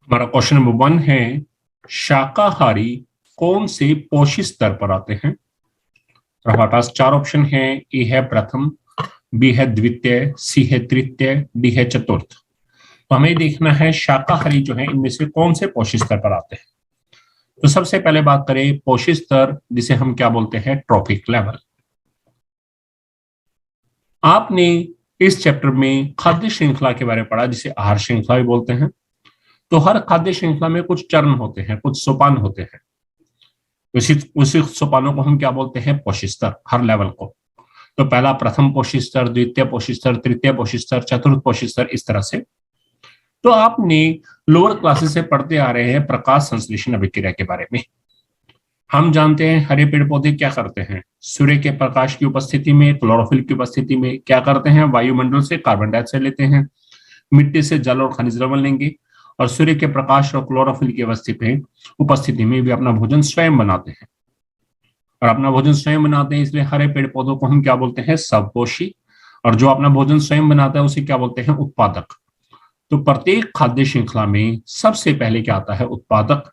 हमारा question number 1 है, शाकाहारी कौन से पोषी स्तर पर आते हैं? और हमारे पास 4 ऑप्शन है। ए है प्रथम, बी है द्वितीय, सी है तृतीय, डी है चतुर्थ। तो हमें देखना है शाकाहारी जो है इनमें से कौन से पोषी स्तर पर आते हैं। तो सबसे पहले बात करें पोषी स्तर, जिसे हम क्या बोलते हैं, ट्रॉफिक लेवल। आपने इस चैप्टर में खाद्य श्रृंखला के बारे में पढ़ा, जिसे आहार श्रृंखला भी बोलते हैं। तो हर खाद्य श्रृंखला में कुछ चरण होते हैं, कुछ सोपान होते हैं। उसी सोपानों को हम क्या बोलते हैं, पोषी स्तर, हर लेवल को। तो पहला प्रथम पोषी स्तर, द्वितीय पोषी स्तर, तृतीय पोषी स्तर, चतुर्थ पोषी स्तर, इस तरह से। तो आपने लोअर क्लासेस से पढ़ते आ रहे हैं प्रकाश संश्लेषण अभिक्रिया के बारे में। हम जानते हैं हरे पेड़ पौधे क्या करते हैं, सूर्य के प्रकाश की उपस्थिति में, क्लोरोफिल की उपस्थिति में क्या करते हैं, वायुमंडल से कार्बन डाइऑक्साइड लेते हैं, मिट्टी से जल और खनिज लवण लेंगे, और सूर्य के प्रकाश और क्लोरोफिल की उपस्थिति में भी अपना भोजन स्वयं बनाते हैं। और अपना भोजन स्वयं बनाते हैं, इसलिए हरे पेड़ पौधों को हम क्या बोलते हैं, सबपोषी। और जो अपना भोजन स्वयं बनाता है उसे क्या बोलते हैं, उत्पादक। तो प्रत्येक खाद्य श्रृंखला में सबसे पहले क्या आता है, उत्पादक।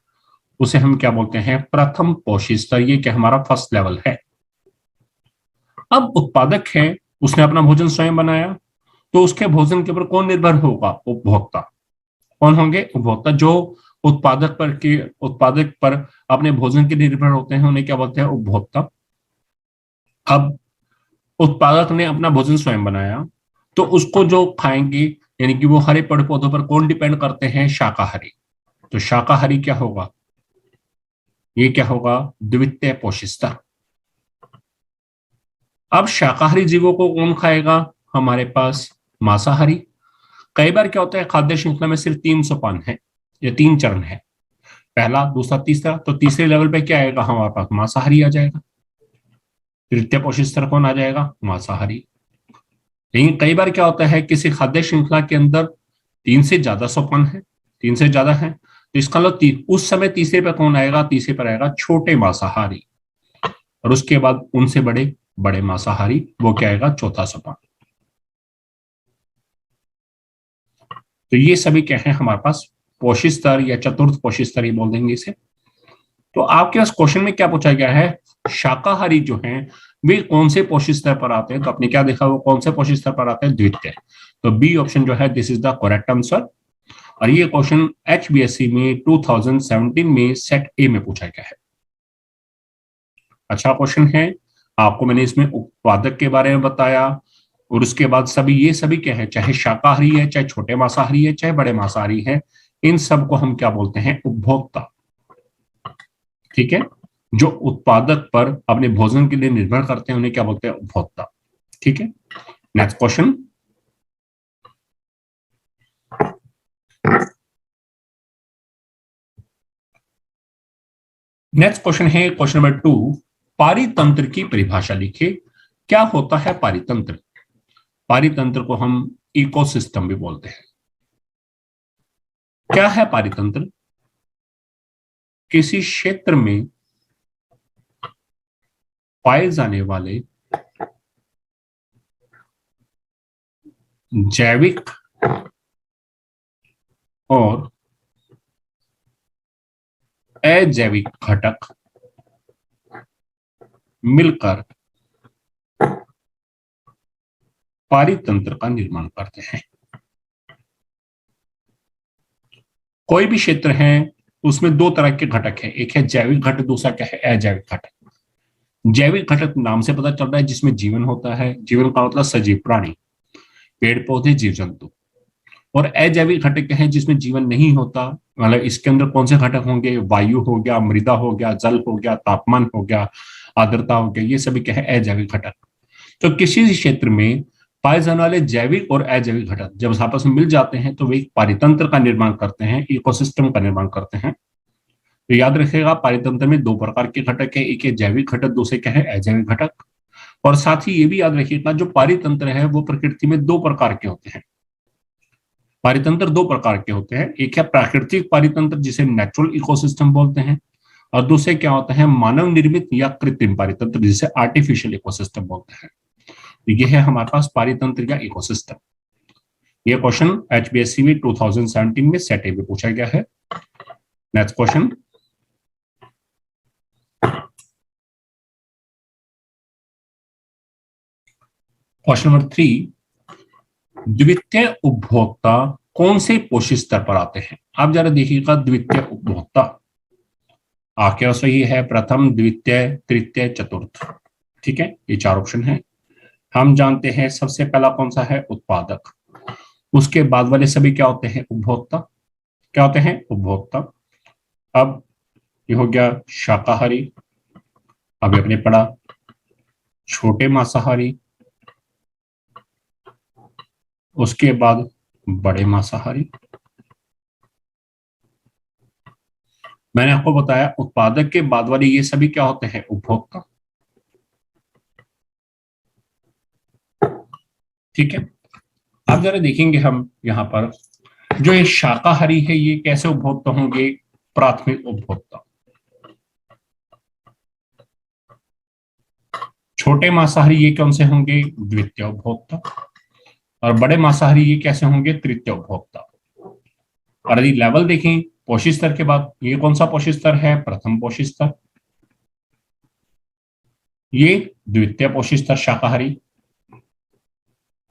उसे हम क्या बोलते हैं, प्रथम पोषी स्तर। ये क्या हमारा फर्स्ट लेवल है। अब उत्पादक है, उसने अपना भोजन स्वयं बनाया, तो उसके भोजन के ऊपर कौन निर्भर होगा, उपभोक्ता। कौन होंगे, उपभोक्ता। जो उत्पादक पर अपने भोजन के निर्भर होते हैं उन्हें क्या बोलते हैं, उपभोक्ता। अब उत्पादक ने अपना भोजन स्वयं बनाया, तो उसको जो खाएंगे, यानी कि वो हरे पेड़ पौधों पर कौन डिपेंड करते हैं, शाकाहारी। तो शाकाहारी क्या होगा, ये क्या होगा, द्वितीय पोषी स्तर। अब शाकाहारी जीवों को कौन खाएगा, हमारे पास मांसाहारी। कई बार क्या होता है, खाद्य श्रृंखला में सिर्फ 3 सोपान है या 3 चरण है, पहला, दूसरा, तीसरा। तो तीसरे लेवल पे क्या आएगा, हमारे पास मांसाहारी आ जाएगा। तृतीय पोषी स्तर कौन आ जाएगा, मांसाहारी। लेकिन कई बार क्या होता है, किसी खाद्य श्रृंखला के अंदर 3 से ज्यादा सोपान है, 3 से ज्यादा है, तो इसका मतलब उस समय तीसरे पर कौन आएगा, तीसरे पर आएगा छोटे मांसाहारी। और उसके बाद उनसे बड़े बड़े मांसाहारी, वो क्या आएगा, चौथा सोपान। तो ये सभी क्या है हमारे पास, पोषी स्तर या चतुर्थ पोषी स्तर ही बोल देंगे इसे। तो आपके पास क्वेश्चन में क्या पूछा गया है, शाकाहारी जो हैं वे कौन से पोषी स्तर पर आते हैं। तो आपने क्या देखा, वो कौन से पोषी स्तर पर आते हैं, द्वितीय। तो बी ऑप्शन जो है, this is the correct answer. और ये क्वेश्चन HBSC में 2017 में सेट ए में पूछा गया है। अच्छा क्वेश्चन है। आपको मैंने इसमें उत्पादक के बारे में बताया, और उसके बाद ये सभी क्या है, चाहे शाकाहारी है, चाहे छोटे मांसाहारी है, चाहे बड़े मांसाहारी है, इन सबको हम क्या बोलते हैं, उपभोक्ता। ठीक है, जो उत्पादक पर अपने भोजन के लिए निर्भर करते हैं उन्हें क्या बोलते हैं, उपभोक्ता। ठीक है, नेक्स्ट क्वेश्चन। नेक्स्ट क्वेश्चन है क्वेश्चन नंबर 2, पारितंत्र की परिभाषा लिखिए। क्या होता है पारितंत्र। पारितंत्र को हम इकोसिस्टम भी बोलते हैं। क्या है पारितंत्र, किसी क्षेत्र में पाए जाने वाले जैविक और अजैविक घटक मिलकर पारितंत्र का निर्माण करते हैं। कोई भी क्षेत्र है उसमें 2 तरह के घटक है, एक है जैविक घटक, दूसरा क्या है, अजैविक घटक। जैविक घटक नाम से पता चल रहा है जिसमें जीवन होता है, जीवन का मतलब सजीव प्राणी, पेड़ पौधे, जीव जंतु। और अजैविक घटक है जिसमें जीवन नहीं होता, मतलब इसके अंदर कौन से घटक होंगे, वायु हो गया, मृदा हो गया, जल हो गया, तापमान हो गया, आर्द्रता हो गया, ये सभी क्या है, अजैविक घटक। तो किसी क्षेत्र में पाए जाने वाले जैविक और अजैविक घटक जब आपस में मिल जाते हैं तो वे एक पारितंत्र का निर्माण करते हैं, इकोसिस्टम का निर्माण करते हैं। तो याद रखिएगा, पारितंत्र में 2 प्रकार के घटक है, एक है जैविक घटक, दूसरे क्या है, अजैविक घटक। और साथ ही ये भी याद रखिएगा, जो पारितंत्र है वो प्रकृति में 2 प्रकार के होते हैं। पारितंत्र 2 प्रकार के होते हैं, एक है प्राकृतिक पारितंत्र जिसे नेचुरल इकोसिस्टम बोलते हैं, और दूसरे क्या होते हैं, मानव निर्मित या कृत्रिम पारितंत्र जिसे आर्टिफिशियल इकोसिस्टम बोलते हैं। तो यह है हमारे पास पारितंत्र या इकोसिस्टम। ये क्वेश्चन HBSC में 2017 में सेट ए में पूछा गया है। नेक्स्ट क्वेश्चन, क्वेश्चन नंबर 3, द्वितीय उपभोक्ता कौन से पोषित स्तर पर आते हैं? आप जरा देखिएगा, द्वितीय उपभोक्ता क्या सही है? प्रथम, द्वितीय, तृतीय, चतुर्थ। ठीक है, ये 4 ऑप्शन है। हम जानते हैं सबसे पहला कौन सा है? उत्पादक। उसके बाद वाले सभी क्या होते हैं? उपभोक्ता। क्या होते हैं? उपभोक्ता। अब ये हो गया शाकाहारी, अभी हमने पढ़ा छोटे मांसाहारी, उसके बाद बड़े मांसाहारी। मैंने आपको बताया उत्पादक के बाद वाले ये सभी क्या होते हैं? उपभोक्ता। ठीक है, अब जरा देखेंगे हम यहाँ पर, जो ये शाकाहारी है ये कैसे उपभोक्ता होंगे? प्राथमिक उपभोक्ता। छोटे मांसाहारी ये कौन से होंगे? द्वितीय उपभोक्ता। और बड़े मांसाहारी ये कैसे होंगे? तृतीय उपभोक्ता। और यदि लेवल देखें पोषित स्तर के बाद, ये कौन सा पोषित स्तर है? प्रथम पोषित स्तर। ये द्वितीय पोषित स्तर शाकाहारी।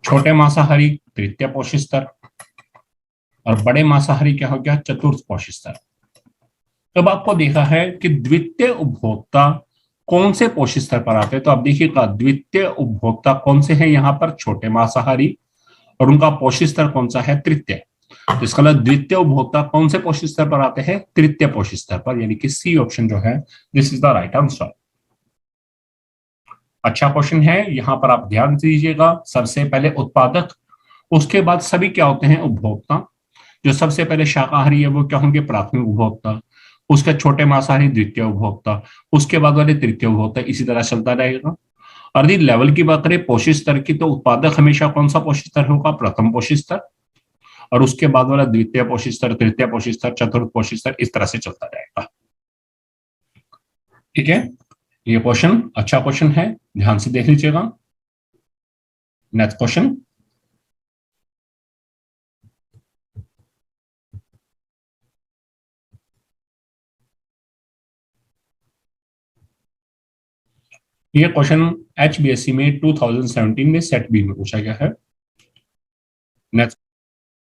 छोटे मांसाहारी तृतीय पोषित स्तर, और बड़े मांसाहारी क्या हो गया? चतुर्थ पोषित स्तर। तब आपको देखा है कि द्वितीय उपभोक्ता कौन से पोषित स्तर पर आते हैं, तो आप देखिएगा द्वितीय उपभोक्ता कौन से हैं यहाँ पर? छोटे मांसाहारी, और उनका पोषित स्तर कौन सा है? तृतीय। तो इसका मतलब द्वितीय उपभोक्ता कौन से पोषित स्तर पर आते हैं? तृतीय पोषित स्तर पर, यानी कि सी ऑप्शन जो है this is the right answer. अच्छा क्वेश्चन है, यहां पर आप ध्यान दीजिएगा। सबसे पहले उत्पादक, उसके बाद सभी क्या होते हैं? उपभोक्ता। जो सबसे पहले शाकाहारी है वो क्या होंगे? प्राथमिक उपभोक्ता। उसके छोटे मांसाहारी द्वितीय उपभोक्ता, उसके बाद वाले तृतीय उपभोक्ता, इसी तरह चलता रहेगा। और यदि लेवल की बात करें पोषित स्तर की, तो उत्पादक हमेशा कौन सा पोषित स्तर होगा? प्रथम पोषित स्तर। और उसके बाद वाला द्वितीय पोषित स्तर, तृतीय पोषित स्तर, चतुर्थ पोषित स्तर, इस तरह से चलता रहेगा। ठीक है, ये क्वेश्चन अच्छा क्वेश्चन है, ध्यान से देख लीजिएगा। नेक्स्ट क्वेश्चन, ये क्वेश्चन HBSC में 2017 में सेट बी में पूछा गया है। नेक्स्ट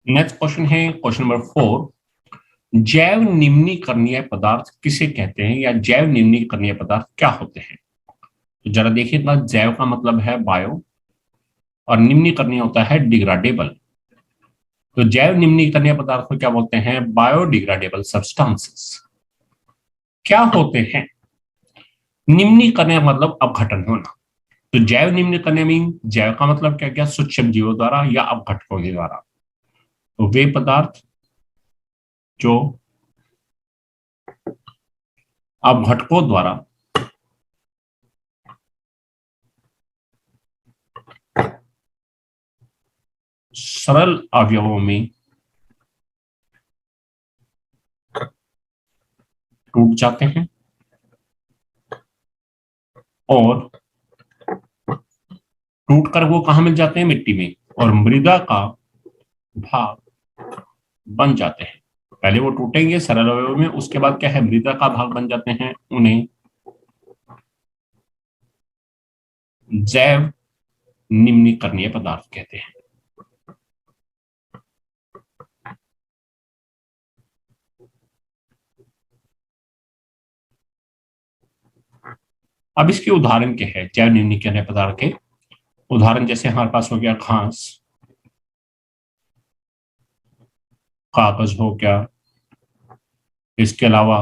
नेक्स्ट क्वेश्चन है क्वेश्चन नंबर 4, जैव निम्नीकरणीय पदार्थ किसे कहते हैं, या जैव निम्नीकरणीय पदार्थ क्या होते हैं? तो जरा देखिएगा, जैव का मतलब है बायो, और निम्नीकरणीय होता है डिग्राडेबल। तो जैव निम्नीकरणीय पदार्थ को क्या बोलते हैं? बायोडिग्राडेबल सब्सटेंसेस। क्या होते हैं? निम्नीकरणीय मतलब अपघटन होना। तो जैव निम्नीकरणीय मीन, जैव का मतलब क्या क्या? सूक्ष्म जीवों द्वारा या अपघटकों के द्वारा। तो वे पदार्थ जो अपघटकों द्वारा सरल अवयवों में टूट जाते हैं और टूटकर वो कहां मिल जाते हैं? मिट्टी में, और मृदा का भाग बन जाते हैं। पहले वो टूटेंगे सरल अवयव में, उसके बाद क्या है? मृदा का भाग बन जाते हैं। उन्हें जैव निम्नीकरणीय पदार्थ कहते हैं। अब इसके उदाहरण क्या है जैव निम्नीकरणीय पदार्थ के? उदाहरण जैसे हमारे पास हो गया घास, कागज हो गया, इसके अलावा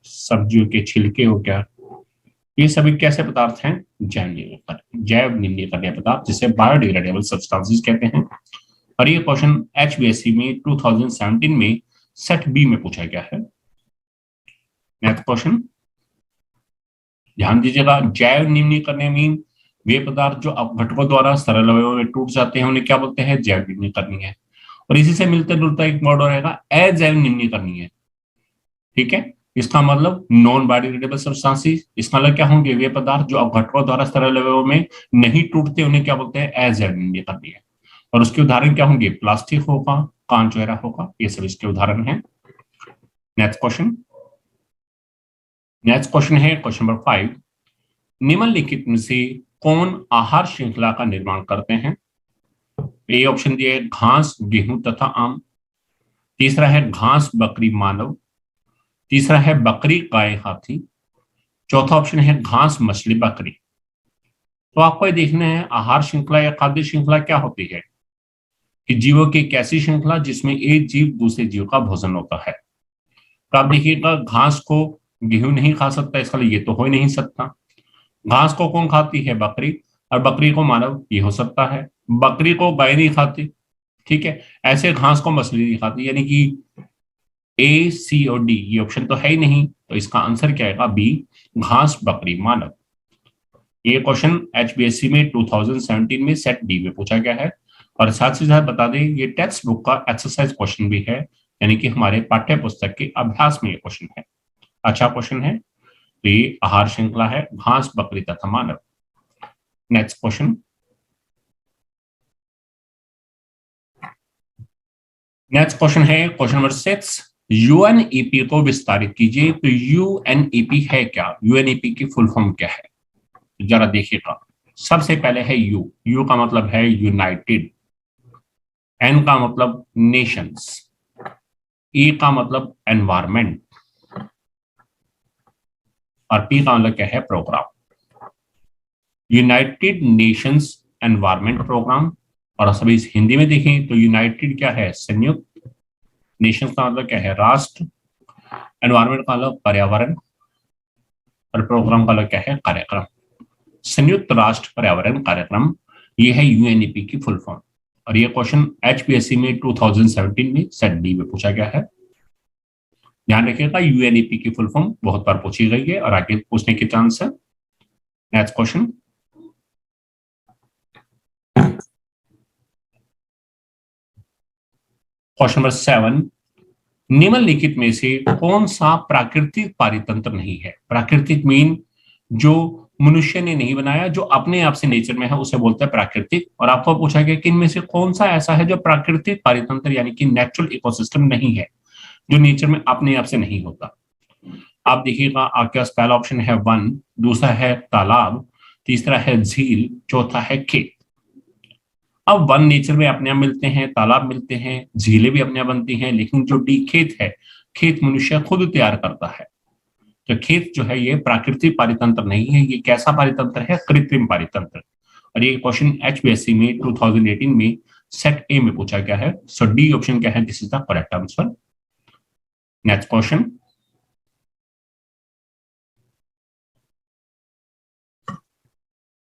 सब्जियों के छिलके हो गया। ये सभी कैसे पदार्थ हैं? जैव निम्नीकरणीय पदार्थ, जिसे बायोडिग्रेडेबल सब्सटेंसेस कहते हैं। और ये क्वेश्चन HBSC में 2017 में सेट बी में पूछा गया है। नेक्स्ट क्वेश्चन, ध्यान दीजिएगा, जैव निम्नीकरणीय मीन वे पदार्थ जो अपघटकों द्वारा सरल अवयवों में टूट जाते हैं, उन्हें क्या बोलते हैं? जैव निम्नीकरणीय। और इसी से मिलता जुलता एक वर्ड रहेगा अजैव निम्नीकरणीय। ठीक है, इसका मतलब नॉन बायोडिग्रेडेबल सब्सटेंसेस। इसका मतलब क्या होंगे? वे पदार्थ जो अपघटकों द्वारा सरल अवयवों में नहीं टूटते, उन्हें क्या बोलते हैं? अजैव निम्नीकरणीय। और उसके उदाहरण क्या होंगे, प्लास्टिक होगा, कांच वगैरह होगा, ये सब इसके उदाहरण हैं। नेक्स्ट क्वेश्चन, नेक्स्ट क्वेश्चन है क्वेश्चन नंबर 5, निम्नलिखित में से कौन आहार श्रृंखला का निर्माण करते हैं? ए ऑप्शन दिया है घास, गेहूं तथा आम। तीसरा है घास, बकरी, मानव। तीसरा है बकरी, गाय, हाथी। चौथा ऑप्शन है घास, मछली, बकरी। तो आपको ये देखना है आहार श्रृंखला या खाद्य श्रृंखला क्या होती है, कि जीवों की एक ऐसी श्रृंखला जिसमें एक जीव दूसरे जीव का भोजन होता है। तो आप देखिएगा घास को गेहूं नहीं खा सकता, इसका ये तो हो ही नहीं सकता। घास को कौन खाती है, बकरी, और बकरी को मानव, ये हो सकता है। बकरी को गाय नहीं खाती, ठीक है, ऐसे घास को मछली नहीं खाती, यानी कि ए, सी और डी ये ऑप्शन तो है ही नहीं, तो इसका आंसर क्या आएगा, बी, घास, बकरी, मानव। ये क्वेश्चन एचबीएससी में 2017 में सेट डी में पूछा गया है। और साथ ही साथ बता दें ये टेक्स्ट बुक का एक्सरसाइज क्वेश्चन भी है, यानी कि हमारे पाठ्य पुस्तक के अभ्यास में ये क्वेश्चन है। अच्छा क्वेश्चन है। तो ये आहार श्रृंखला है घास, बकरी तथा मानव। नेक्स्ट क्वेश्चन, नेक्स्ट क्वेश्चन है क्वेश्चन नंबर 6, यूएनईपी को विस्तारित कीजिए। तो यूएनईपी है क्या, यूएनईपी की फुल फॉर्म क्या है, जरा देखिएगा। सबसे पहले है यू, यू का मतलब है यूनाइटेड, एन का मतलब नेशंस, ई का मतलब एनवायरमेंट, और पी का मतलब क्या है, program. United Nations environment program. और सभी हिंदी में देखें तो यूनाइटेड क्या है, संयुक्त, नेशंस का मतलब क्या है, राष्ट्र, एनवायरमेंट का मतलब पर्यावरण, और प्रोग्राम का मतलब क्या है, कार्यक्रम। संयुक्त राष्ट्र पर्यावरण कार्यक्रम, ये है यूएनईपी की फुल फॉर्म। और ये क्वेश्चन एचपीएससी में 2017 में सेट डी में पूछा गया है। ध्यान रखिएगा यूएनईपी की फुल फॉर्म बहुत बार पूछी गई है और आगे पूछने के चांस है। नेक्स्ट क्वेश्चन, क्वेश्चन नंबर 7, निम्नलिखित में से कौन सा प्राकृतिक पारितंत्र नहीं है? प्राकृतिक मीन जो मनुष्य ने नहीं बनाया, जो अपने आप से नेचर में है उसे बोलते हैं प्राकृतिक। और आपको पूछा गया कि इनमें से कौन सा ऐसा है जो प्राकृतिक पारितंत्र यानी कि नेचुरल इकोसिस्टम नहीं है, जो नेचर में अपने आप से नहीं होता। आप देखिएगा आपके पास पहला ऑप्शन है वन, दूसरा है तालाब, तीसरा है झील, चौथा है खेत। अब वन नेचर में अपने आप मिलते हैं, तालाब मिलते हैं, झीलें भी अपने आप बनती हैं, लेकिन जो डी खेत है, खेत मनुष्य खुद तैयार करता है। तो खेत जो है ये प्राकृतिक पारितंत्र नहीं है, ये कैसा पारितंत्र है, कृत्रिम पारितंत्र। और ये क्वेश्चन एचबीएससी में 2018 में सेट ए में पूछा गया है। सो डी ऑप्शन क्या है, this is the correct answer. Next question,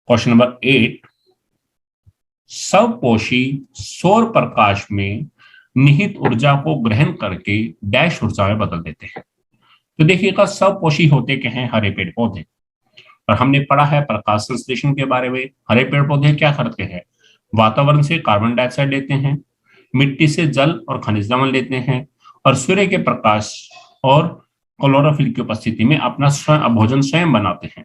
question number 8, स्वपोषी सौर प्रकाश में निहित ऊर्जा को ग्रहण करके डैश ऊर्जा में बदल देते हैं। तो देखिएगा स्वपोषी होते क्या हैं, हरे पेड़ पौधे। और हमने पढ़ा है प्रकाश संश्लेषण के बारे में। हरे पेड़ पौधे क्या करते हैं, वातावरण से कार्बन डाइऑक्साइड लेते हैं, मिट्टी से जल और खनिज लवण लेते हैं, और सूर्य के प्रकाश और क्लोरोफिल की उपस्थिति में अपना भोजन स्वयं बनाते हैं।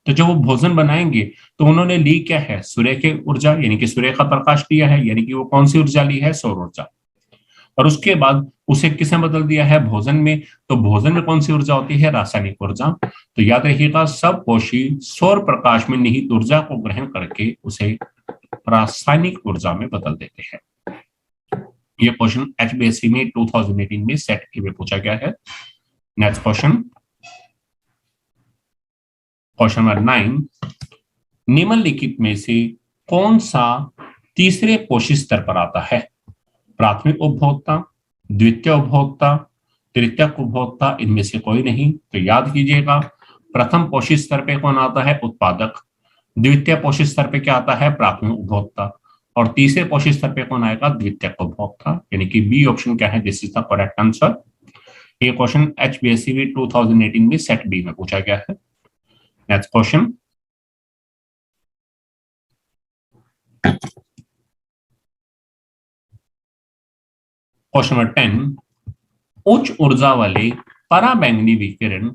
तो जब वो भोजन बनाएंगे तो उन्होंने ली क्या है, सूर्य की ऊर्जा, यानी कि सूर्य का प्रकाश लिया है, यानी कि वो कौन सी ऊर्जा ली है, सौर ऊर्जा। और उसके बाद उसे किसने बदल दिया है, भोजन में। तो भोजन में कौन सी ऊर्जा होती है, रासायनिक ऊर्जा। तो याद रखिएगा स्वपोषी सौर प्रकाश में निहित ऊर्जा को ग्रहण करके उसे रासायनिक ऊर्जा में बदल देते हैं। ये क्वेश्चन एचबीएससी में 2018 में सेट ए में पूछा गया है। नेक्स्ट क्वेश्चन, क्वेश्चन नंबर 9, निम्नलिखित में से कौन सा तीसरे पोषी स्तर पर आता है? प्राथमिक उपभोक्ता, द्वितीय उपभोक्ता, तृतीयक उपभोक्ता, इनमें से कोई नहीं। तो याद कीजिएगा प्रथम पोषी स्तर पे कौन आता है, उत्पादक। द्वितीय पोषी स्तर पे क्या आता है, प्राथमिक उपभोक्ता। और तीसरे पोषी स्तर पे कौन आएगा, द्वितीयक उपभोक्ता, यानी कि बी ऑप्शन क्या है, this is the correct answer. ये क्वेश्चन एचबीएससी में 2018 में सेट बी में पूछा गया है। नेक्स्ट क्वेश्चन, क्वेश्चन नंबर 10, उच्च ऊर्जा वाले पराबैंगनी विकिरण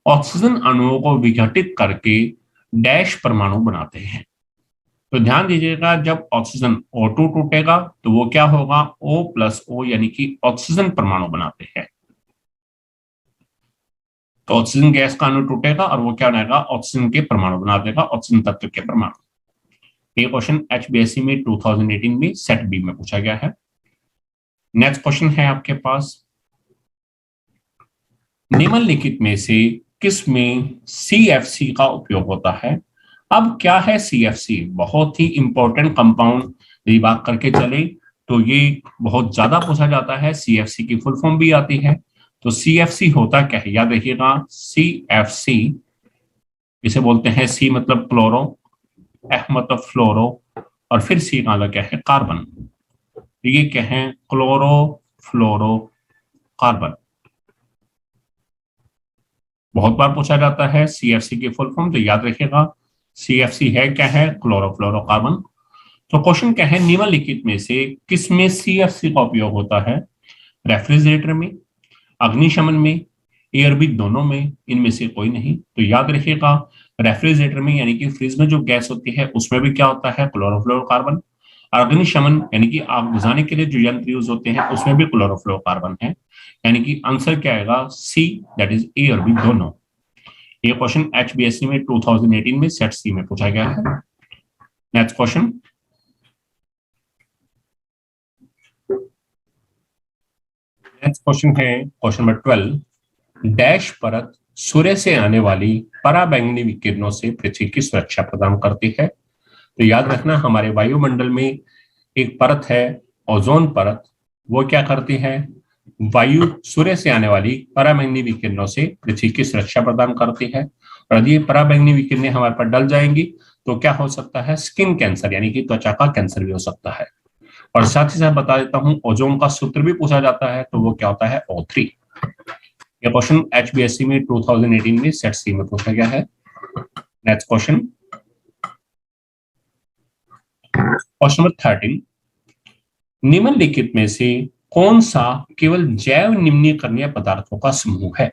ऑक्सीजन अणुओं को विघटित करके डैश परमाणु बनाते हैं। तो ध्यान दीजिएगा, जब ऑक्सीजन O2 टूटेगा तो वो क्या होगा, O प्लस O यानी कि ऑक्सीजन परमाणु बनाते हैं। तो ऑक्सीजन गैस का अणु टूटेगा और वो क्या बनाएगा, ऑक्सीजन के परमाणु बना देगा, ऑक्सीजन तत्व के परमाणु। ये क्वेश्चन HBSC में 2018 में सेट बी में पूछा गया है। नेक्स्ट क्वेश्चन है आपके पास, निम्नलिखित में से किस में CFC का उपयोग होता है। अब क्या है CFC, बहुत ही इंपॉर्टेंट कंपाउंड, यदि बात करके चले तो ये बहुत ज्यादा पूछा जाता है। CFC की फुल फॉर्म भी आती है। तो CFC होता क्या है, याद रखिएगा, CFC इसे बोलते हैं, C मतलब क्लोरो, F मतलब फ्लोरो, और फिर C का क्या है, कार्बन। ये क्या है, क्लोरो फ्लोरो कार्बन। बहुत बार पूछा जाता है CFC की फुल फॉर्म, तो याद रखिएगा CFC है क्या है, क्लोरोफ्लोरोकार्बन। तो क्वेश्चन क्या है, निम्नलिखित में से किसमें CFC का उपयोग होता है। रेफ्रिजरेटर में, अग्निशमन में, एयरबिक दोनों में, इनमें से कोई नहीं। तो याद रखिएगा, रेफ्रिजरेटर में यानी कि फ्रिज में जो गैस होती है उसमें भी क्या होता है, क्लोरोफ्लोरोकार्बन। और अग्निशमन यानी कि आग बुझाने के लिए जो यंत्र यूज होते हैं उसमें भी क्लोरोफ्लोरोकार्बन है। यानी कि आंसर क्या आएगा, सी, दैट इज ए और बी दोनों। ये क्वेश्चन HBSC में 2018 में सेट सी में पूछा गया है। नेक्स्ट क्वेश्चन, है क्वेश्चन नंबर 12। डैश परत सूर्य से आने वाली पराबैंगनी विकिरणों से पृथ्वी की सुरक्षा प्रदान करती है। तो याद रखना, हमारे वायुमंडल में एक परत है, ओजोन परत। वो क्या करती है, वायु सूर्य से आने वाली पराबैंगनी विकिरणों से पृथ्वी की सुरक्षा प्रदान करती है। और यदि ये पराबैंगनी विकिरणें हमारे पर डल जाएंगी तो क्या हो सकता है, स्किन कैंसर यानी कि त्वचा का कैंसर भी हो सकता है। और साथ ही साथ बता देता हूं, ओजोन का सूत्र भी पूछा जाता है, तो वो क्या होता है, O3। ये क्वेश्चन HBSC में 2018 में सेट सी में पूछा गया है। Next question, question number 13। निम्नलिखित में से कौन सा केवल जैव निम्नीकरणीय पदार्थों का समूह है।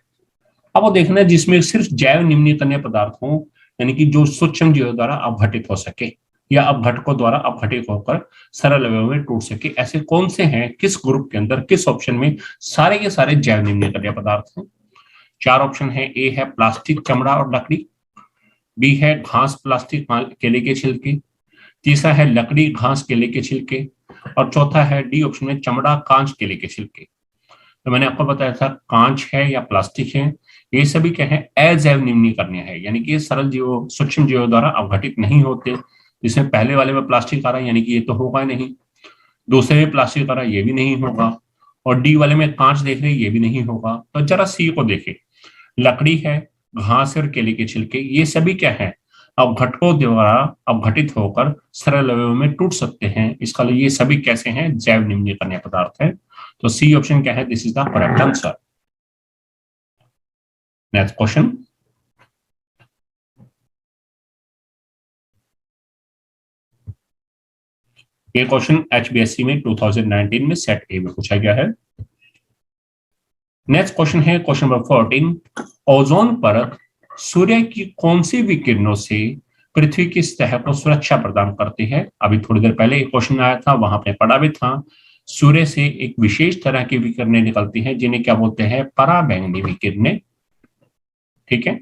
अब वो देखना है जिसमें सिर्फ जैव निम्नीकरणीय पदार्थ हो, यानी कि जो सूक्ष्म जीवों द्वारा अपघटित हो सके या अपघटकों द्वारा अपघटित होकर सरल अवयवों में टूट सके। ऐसे कौन से हैं, किस ग्रुप के अंदर, किस ऑप्शन में सारे के सारे जैव निम्नीकरणीय पदार्थ हैं। 4 ऑप्शन है। ए है प्लास्टिक, चमड़ा और लकड़ी। बी है घास, प्लास्टिक, केले के छिलके। तीसरा है लकड़ी, घास, केले के छिलके। और चौथा है डी ऑप्शन में, चमड़ा, कांच, केले के छिलके। तो मैंने आपको बताया था, कांच है या प्लास्टिक है, ये सभी क्या है, अजैव निम्नीकरणीय है, यानी कि ये सरल जीवों, सूक्ष्म जीवों द्वारा अपघटित नहीं होते। जिसमें पहले वाले में प्लास्टिक आ रहा है, यानी कि ये तो होगा नहीं। दूसरे में प्लास्टिक आ रहा है, ये भी नहीं होगा। और डी वाले में कांच देख रहे हैं, ये भी नहीं होगा। तो जरा सी को देखें, लकड़ी है, घास और केले के छिलके, ये सभी क्या है, अपघटकों द्वारा अपघटित होकर सरल अवयवों में टूट सकते हैं। इसका लिए ये सभी कैसे हैं, जैव निम्नीकरणीय पदार्थ है। तो सी ऑप्शन क्या है, this is the correct answer. Next question, ये क्वेश्चन HBSC में 2019 में सेट ए में पूछा गया है। नेक्स्ट क्वेश्चन है क्वेश्चन नंबर 14। ओजोन परत सूर्य की कौन सी विकिरणों से पृथ्वी की सतह को सुरक्षा प्रदान करती है। अभी थोड़ी देर पहले एक क्वेश्चन आया था, वहां पे पढ़ा भी था। सूर्य से एक विशेष तरह की विकिरणें निकलती हैं जिन्हें क्या बोलते हैं, पराबैंगनी विकिरणें। ठीक है,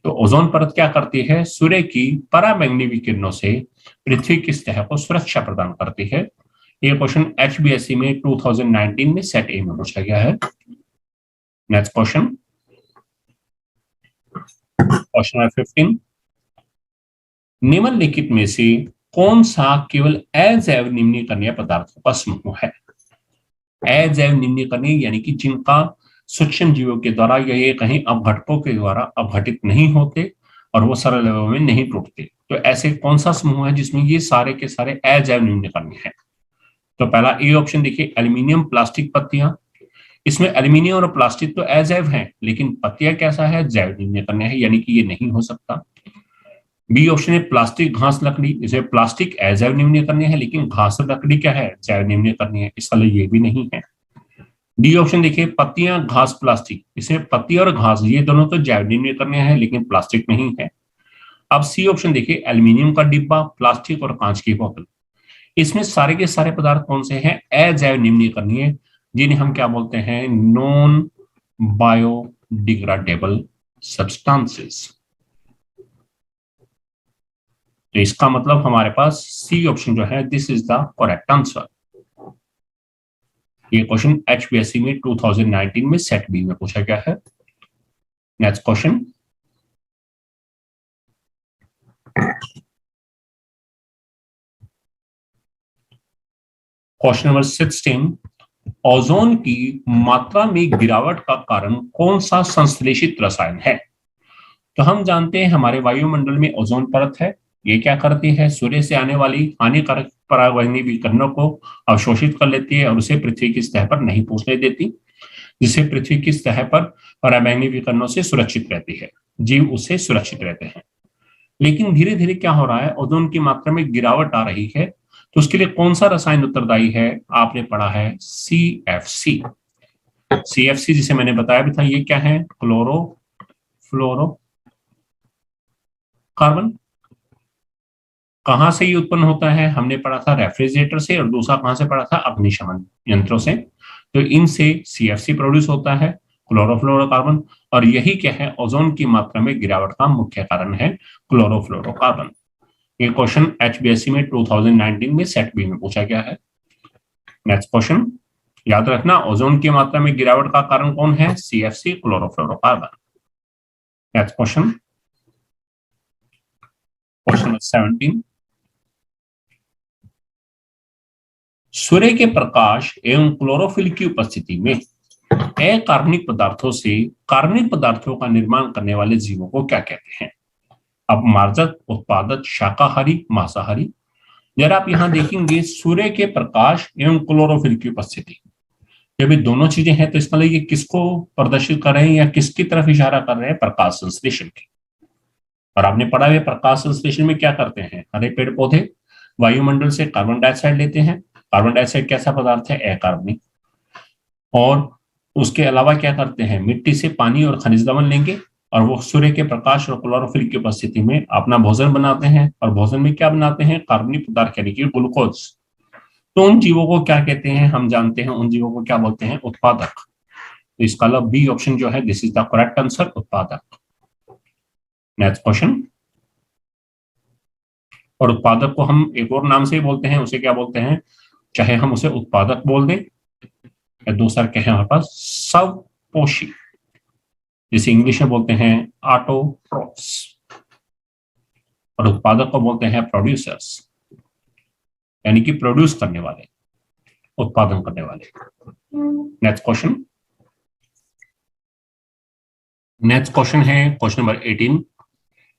तो ओजोन परत क्या करती है, सूर्य की पराबैंगनी विकिरणों से पृथ्वी की सतह को सुरक्षा प्रदान करती है। ये क्वेश्चन HBSC में 2019 में सेट ए में पूछा गया है। Next question, question number 15। निम्नलिखित में से कौन सा केवल अजैव निम्नीकरणीय पदार्थों का समूह है। अजैव निम्नीकरणीय यानी कि जिनका सूक्ष्म जीवों के द्वारा या ये कहीं अपघटकों के द्वारा अपघटित नहीं होते और वो सरल अवयवों में नहीं टूटते। तो ऐसे कौन सा समूह है जिसमें ये सारे के सारे अजैव निम्नीकरणीय हैं। तो पहला ए ऑप्शन देखिए, एल्यूमिनियम, प्लास्टिक, पत्तियां। इसमें एल्यूमिनियम और प्लास्टिक तो अजैव हैं, लेकिन पत्तियां कैसा है, जैव निम्नीकरणीय है, यानी कि ये नहीं हो सकता। बी ऑप्शन है प्लास्टिक, घास, लकड़ी। इसे प्लास्टिक अजैव निम्नीकरणीय है, लेकिन घास और लकड़ी क्या है, जैव निम्नीकरणीय है, इसलिए ये भी नहीं है। डी ऑप्शन देखिए, पत्तियां, घास, प्लास्टिक। इसमें पत्ती और घास ये दोनों तो जैव निम्नीकरणीय है, लेकिन प्लास्टिक नहीं है। अब सी ऑप्शन देखिए, एल्यूमिनियम का डिब्बा, प्लास्टिक और कांच की बोतल। इसमें सारे के सारे पदार्थ कौन से हैं? अजैव निम्नीकरणीय, जिन्हें हम क्या बोलते हैं? Non biodegradable substances. तो इसका मतलब हमारे पास सी ऑप्शन जो है, this is the correct answer. ये क्वेश्चन एचपीएससी में 2019 में सेट बी में पूछा गया है। Next question, question number 16, ozone की मात्रा में गिरावट का कारण कौन सा संश्लेषित रसायन है? तो हम जानते हैं हमारे वायुमंडल में ओजोन परत है। ये क्या करती है? सूर्य से आने वाली हानिकारक पराबैंगनी विकिरणों को अवशोषित कर लेती है और उसे पृथ्वी की सतह पर नहीं पहुंचने देती, जिससे पृथ्वी की सतह पर पराबैंगनी विकिरणों से सुरक्षित रहती है, जीव उससे सुरक्षित रहते हैं। लेकिन धीरे धीरे क्या हो रहा है? ओजोन की मात्रा में गिरावट आ रही है। तो उसके लिए कौन सा रसायन उत्तरदायी है? आपने पढ़ा है CFC। CFC जिसे मैंने बताया भी था, ये क्या है? Chloro carbon. कहां से ये उत्पन्न होता है? हमने पढ़ा था रेफ्रिजरेटर से, और दूसरा कहां से पढ़ा था? अग्निशमन यंत्रों से। तो इनसे CFC प्रोड्यूस होता है, क्लोरोफ्लोरोकार्बन। और यही क्या है? ओजोन की मात्रा में गिरावट का मुख्य कारण है क्लोरोफ्लोरोकार्बन। ये क्वेश्चन एचबीएससी में 2019 में सेट बी में पूछा गया है। नेक्स्ट क्वेश्चन, याद रखना, ओजोन की मात्रा में गिरावट का कारण कौन है? CFC, chlorofluorocarbon. Next question, question number 17, सूर्य के प्रकाश एवं क्लोरोफिल की उपस्थिति में अकार्बनिक पदार्थों से कार्बनिक पदार्थों का निर्माण करने वाले जीवों को क्या कहते हैं? अब मार्जक, उत्पादक, शाकाहारी, मांसाहारी। जरा आप यहां देखेंगे, सूर्य के प्रकाश एवं क्लोरोफिल की उपस्थिति, जब ये दोनों चीजें हैं तो इसका मतलब ये किसको प्रदर्शित कर रहे हैं या किसकी तरफ इशारा कर रहे हैं? प्रकाश संश्लेषण की। और आपने पढ़ा है प्रकाश संश्लेषण में क्या करते हैं? हरे पेड़ पौधे वायुमंडल से कार्बन डाइऑक्साइड लेते हैं। कार्बन डाइऑक्साइड कैसा पदार्थ है? अकार्बनिक। और उसके अलावा क्या करते हैं? मिट्टी से पानी और खनिज लवण लेंगे और वो सूर्य के प्रकाश और क्लोरोफिल की उपस्थिति में अपना भोजन बनाते हैं। और भोजन में क्या बनाते हैं? कार्बनिक पदार्थ यानी कि ग्लूकोज। तो उन जीवों को क्या कहते हैं? हम जानते हैं उन जीवों को क्या बोलते हैं? उत्पादक। तो इसका मतलब बी ऑप्शन जो है, this is the correct answer, उत्पादक। नेक्स्ट क्वेश्चन, और उत्पादक को हम एक और नाम से ही बोलते हैं, उसे क्या बोलते हैं? चाहे हम उसे उत्पादक बोल दें या दूसरा क्या है हमारे पास? स्वपोषी, जिसे इंग्लिश में बोलते हैं ऑटोट्रोफ्स। और उत्पादक को बोलते हैं प्रोड्यूसर्स, यानी कि प्रोड्यूस करने वाले, उत्पादन करने वाले। नेक्स्ट क्वेश्चन, नेक्स्ट क्वेश्चन है क्वेश्चन नंबर 18,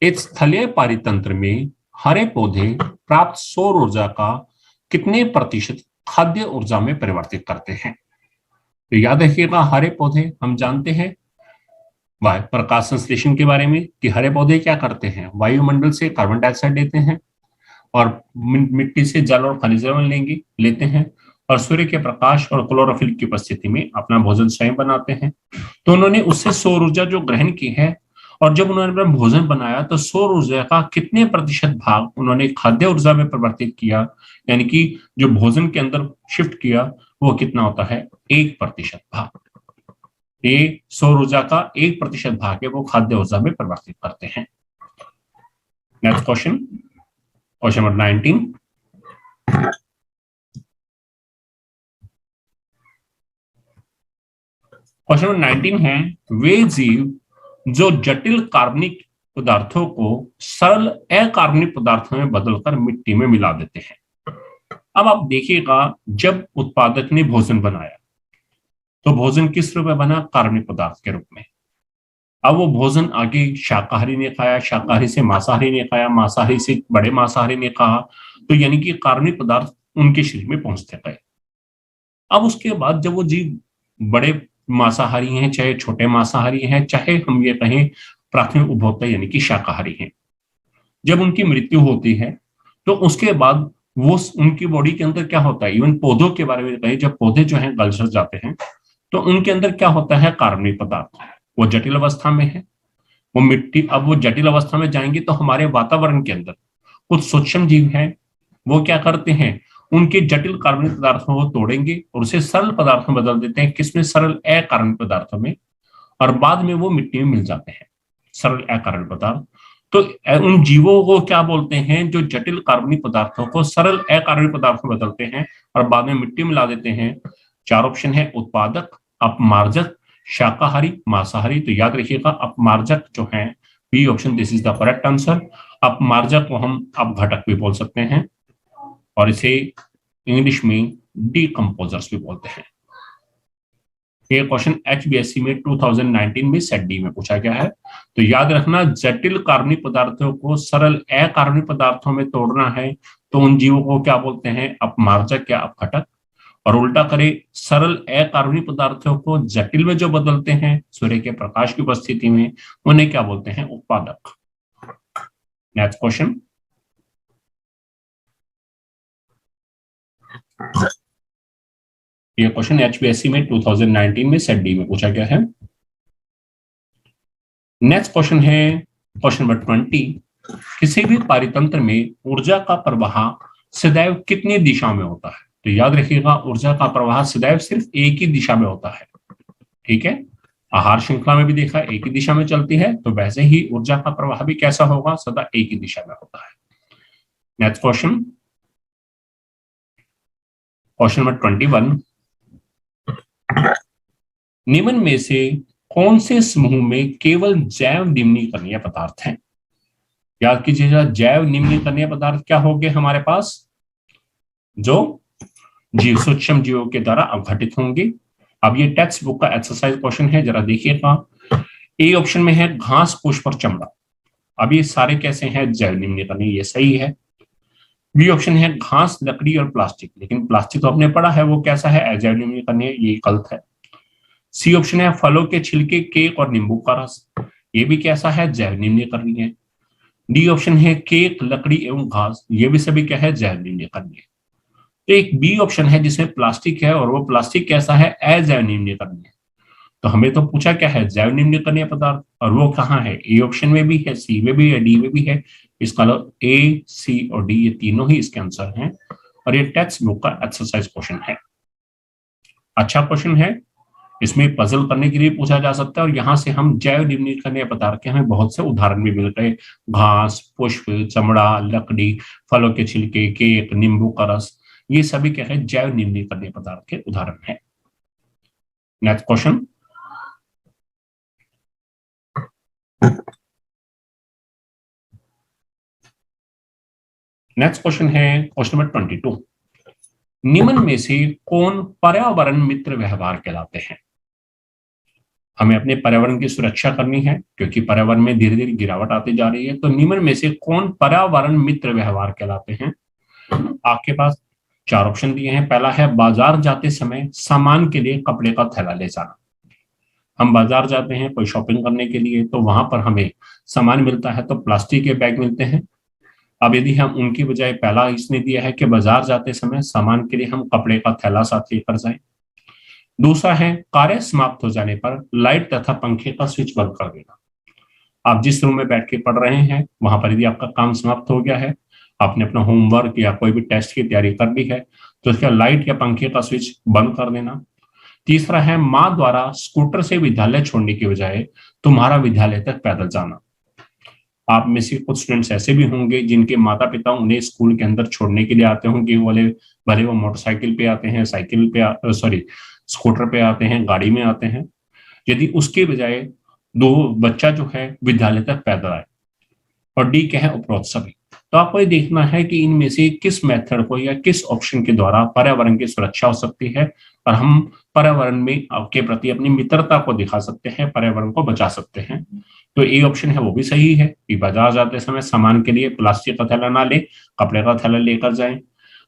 एक स्थलीय पारितंत्र में हरे पौधे प्राप्त सौर ऊर्जा का कितने प्रतिशत खाद्य ऊर्जा में परिवर्तित करते हैं? तो याद रखिएगा, हरे पौधे हम जानते हैं प्रकाश संश्लेषण के बारे में कि हरे पौधे क्या करते हैं? वायुमंडल से कार्बन डाइऑक्साइड लेते हैं और मिट्टी से जल और खनिज लवण लेते हैं और सूर्य के प्रकाश और क्लोरोफिल की उपस्थिति में अपना भोजन स्वयं बनाते हैं। तो उन्होंने उससे सौर ऊर्जा जो ग्रहण की है, और जब उन्होंने अपना भोजन बनाया तो सौर ऊर्जा का कितने प्रतिशत भाग उन्होंने खाद्य ऊर्जा में परिवर्तित किया, यानी कि जो भोजन के अंदर शिफ्ट किया, वो कितना होता है? 1% भाग। ये सौर ऊर्जा का 1% भाग है, वो खाद्य ऊर्जा में परिवर्तित करते हैं। Next question, question number 19, question number 19 है, वे जीव जो जटिल कार्बनिक पदार्थों को सरल अकार्बनिक पदार्थों में बदलकर मिट्टी में मिला देते हैं। अब आप देखिएगा, जब उत्पादक ने भोजन बनाया तो भोजन किस रूप में बना? कार्बनिक पदार्थ के रूप में। अब वो भोजन आगे शाकाहारी ने खाया, शाकाहारी से मांसाहारी ने खाया, मांसाहारी से बड़े मांसाहारी ने खाया, तो यानी कि कार्बनिक पदार्थ उनके शरीर में पहुंचते गए। अब उसके बाद जब वो जीव बड़े मांसाहारी हैं, चाहे छोटे मांसाहारी हैं, चाहे हम ये कहें प्राथमिक उपभोक्ता यानी कि शाकाहारी हैं, जब उनकी मृत्यु होती है तो उसके बाद वो उनकी बॉडी के अंदर क्या होता है? इवन पौधों के बारे में कहें, जब पौधे जो हैं गल जाते हैं तो उनके अंदर क्या होता है? कार्बनिक पदार्थ, वो जटिल अवस्था में है। वो मिट्टी, अब वो जटिल अवस्था में जाएंगे तो हमारे वातावरण के अंदर कुछ सूक्ष्म जीव हैं, वो क्या करते हैं, उनके जटिल कार्बनिक पदार्थों को तोड़ेंगे और उसे सरल पदार्थों में बदल देते हैं। किसमें? सरल अकार्बनिक पदार्थों में, और बाद में वो मिट्टी में मिल जाते हैं, सरल अकार्बनिक पदार्थ। तो उन जीवों को क्या बोलते हैं, जो जटिल कार्बनिक पदार्थों को सरल अकार्बनिक पदार्थों में बदलते हैं और बाद में मिट्टी में मिला देते हैं। चार ऑप्शन है, उत्पादक, अपमार्जक, शाकाहारी, मांसाहारी। तो याद रखिएगा अपमार्जक जो है B option, this is the correct answer. अपमार्जक को हम अपघटक भी बोल सकते हैं और इसे इंग्लिश में डीकंपोजर्स भी बोलते हैं। ये क्वेश्चन HBSC में 2019 में सेट डी में पूछा गया है। तो याद रखना, जटिल कार्बनिक पदार्थों को सरल अकार्बनिक पदार्थों में तोड़ना है तो उन जीवों को क्या बोलते हैं, अपमार्जक या अपघटक। और उल्टा करें, सरल अकार्बनिक पदार्थों को जटिल में जो बदलते हैं सूर्य के प्रकाश की उपस्थिति में, उन्हें क्या बोलते हैं, उत्पादक। नेक्स्ट क्वेश्चन, ये क्वेश्चन HBSC में 2019 में सेट डी में पूछा गया है। नेक्स्ट क्वेश्चन है क्वेश्चन नंबर 20। किसी भी पारितंत्र में ऊर्जा का प्रवाह सदैव कितनी दिशा में होता है? तो याद रखिएगा, ऊर्जा का प्रवाह सदैव सिर्फ एक ही दिशा में होता है। ठीक है, आहार श्रृंखला में भी देखा एक ही दिशा में चलती है, तो वैसे ही ऊर्जा का प्रवाह भी कैसा होगा, सदा एक ही दिशा में होता है। Next question, question number 21। निम्न में से कौन से समूह में केवल जैव निम्नीकरणीय पदार्थ हैं? याद कीजिएगा, जैव निम्नीकरणीय पदार्थ क्या हो गए हमारे पास, जो जीव सूक्ष्म जीवों के द्वारा अवघटित होंगे। अब ये टेक्स्ट बुक का एक्सरसाइज क्वेश्चन है, जरा देखिएगा। ए ऑप्शन में है घास, पुष्प और चमड़ा। अब ये सारे कैसे हैं, जैव निम्नीकरणीय, ये सही है। बी ऑप्शन है घास, लकड़ी और प्लास्टिक, लेकिन प्लास्टिक तो आपने पढ़ा है वो कैसा है, अजैव निम्नीकरणीय, ये गलत है। सी ऑप्शन है फलों के छिलके, केक और नींबू का रस, ये भी कैसा है, जैव निम्नीकरणीय। डी ऑप्शन है केक, लकड़ी एवं घास, ये भी सभी क्या है, जैव निम्नीकरणीय। तो एक बी ऑप्शन है जिसमें प्लास्टिक है और वो प्लास्टिक कैसा है, अजैव निम्नीकरणीय। तो हमें तो पूछा क्या है, जैव निम्नीकरणीय पदार्थ, और वो कहाँ है, ए ऑप्शन में भी है, सी में भी है, डी में भी है। इसका ए, सी और डी ये तीनों ही इसके आंसर हैं और ये टेक्स्ट बुक का एक्सरसाइज क्वेश्चन है। अच्छा क्वेश्चन है, इसमें पजल करने के लिए पूछा जा सकता है और यहाँ से हम जैव निम्नीकरणीय पदार्थ के हमें बहुत से उदाहरण भी मिल गए। घास, पुष्प, चमड़ा, लकड़ी, फलों के छिलके, केक, नींबू का रस, ये सभी क्या है, जैव निम्नीकरणीय पदार्थ के उदाहरण है। नेक्स्ट क्वेश्चन, नेक्स्ट क्वेश्चन है क्वेश्चन नंबर 22। निम्न में से कौन पर्यावरण मित्र व्यवहार कहलाते हैं? हमें अपने पर्यावरण की सुरक्षा करनी है क्योंकि पर्यावरण में धीरे धीरे गिरावट आती जा रही है। तो निम्न में से कौन पर्यावरण मित्र व्यवहार कहलाते हैं? आपके पास चार ऑप्शन दिए हैं। पहला है बाजार जाते समय सामान के लिए कपड़े का थैला ले जाना। हम बाजार जाते हैं कोई शॉपिंग करने के लिए, तो वहां पर हमें सामान मिलता है तो प्लास्टिक के बैग मिलते हैं। अब यदि हम उनकी बजाय पहला इसने दिया है कि बाजार जाते समय सामान के लिए हम कपड़े का थैला साथ लेकर जाएं। दूसरा है कार्य समाप्त हो जाने पर लाइट तथा पंखे का स्विच बंद कर देना। आप जिस रूम में बैठ के पढ़ रहे हैं वहां पर यदि आपका काम समाप्त हो गया है, आपने अपना होमवर्क या कोई भी टेस्ट की तैयारी कर ली है, तो उसका लाइट या पंखे का स्विच बंद कर देना। तीसरा है माँ द्वारा स्कूटर से विद्यालय छोड़ने की बजाय तुम्हारा विद्यालय तक पैदल जाना। आप में से कुछ स्टूडेंट्स ऐसे भी होंगे जिनके माता पिता उन्हें स्कूल के अंदर छोड़ने के लिए आते होंगे, भले वो मोटरसाइकिल पे आते हैं, साइकिल पे सॉरी स्कूटर पे आते हैं, गाड़ी में आते हैं। यदि उसके बजाय दो बच्चा जो है विद्यालय तक पैदल आए, और डी क्या है, उपरोक्त सभी, तो आपको ये देखना है कि इनमें से किस मेथड को या किस ऑप्शन के द्वारा पर्यावरण की सुरक्षा हो सकती है और हम पर्यावरण में आपके प्रति अपनी मित्रता को दिखा सकते हैं, पर्यावरण को बचा सकते हैं। तो ए ऑप्शन है वो भी सही है कि बाजार जाते समय सामान के लिए प्लास्टिक का थैला ना ले, कपड़े का थैला लेकर जाएं।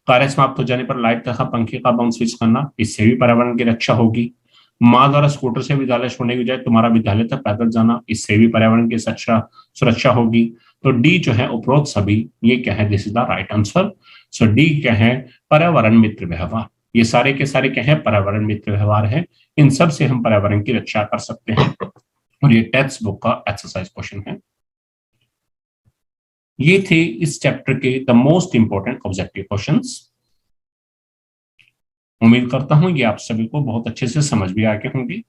कार्य समाप्त हो जाने पर लाइट तथा पंखे का बंद स्विच करना, इससे भी पर्यावरण की रक्षा होगी। माँ द्वारा स्कूटर से विद्यालय छोड़ने की बजाय तुम्हारा विद्यालय तक पैदल जाना, इससे भी पर्यावरण की सुरक्षा होगी। तो डी जो है उपरोक्त सभी, ये क्या है, this is the right answer. So D क्या है, पर्यावरण मित्र व्यवहार। ये सारे के सारे क्या है, पर्यावरण मित्र व्यवहार है। इन सब से हम पर्यावरण की रक्षा कर सकते हैं। और ये टेक्स्ट बुक का एक्सरसाइज क्वेश्चन है। ये थे इस चैप्टर के the most important objective questions. उम्मीद करता हूं ये आप सभी को बहुत अच्छे से समझ भी आ गए होंगे।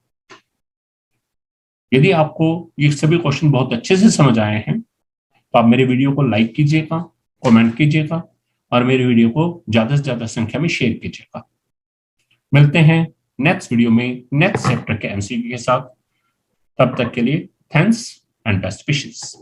यदि आपको ये सभी क्वेश्चन बहुत अच्छे से समझ आए हैं तो आप मेरे वीडियो को लाइक कीजिएगा, कमेंट कीजिएगा और मेरे वीडियो को ज्यादा से ज्यादा संख्या में शेयर कीजिएगा। मिलते हैं नेक्स्ट वीडियो में नेक्स्ट चैप्टर के एमसीक्यू के साथ। तब तक के लिए थैंक्स एंड बेस्ट विशेस।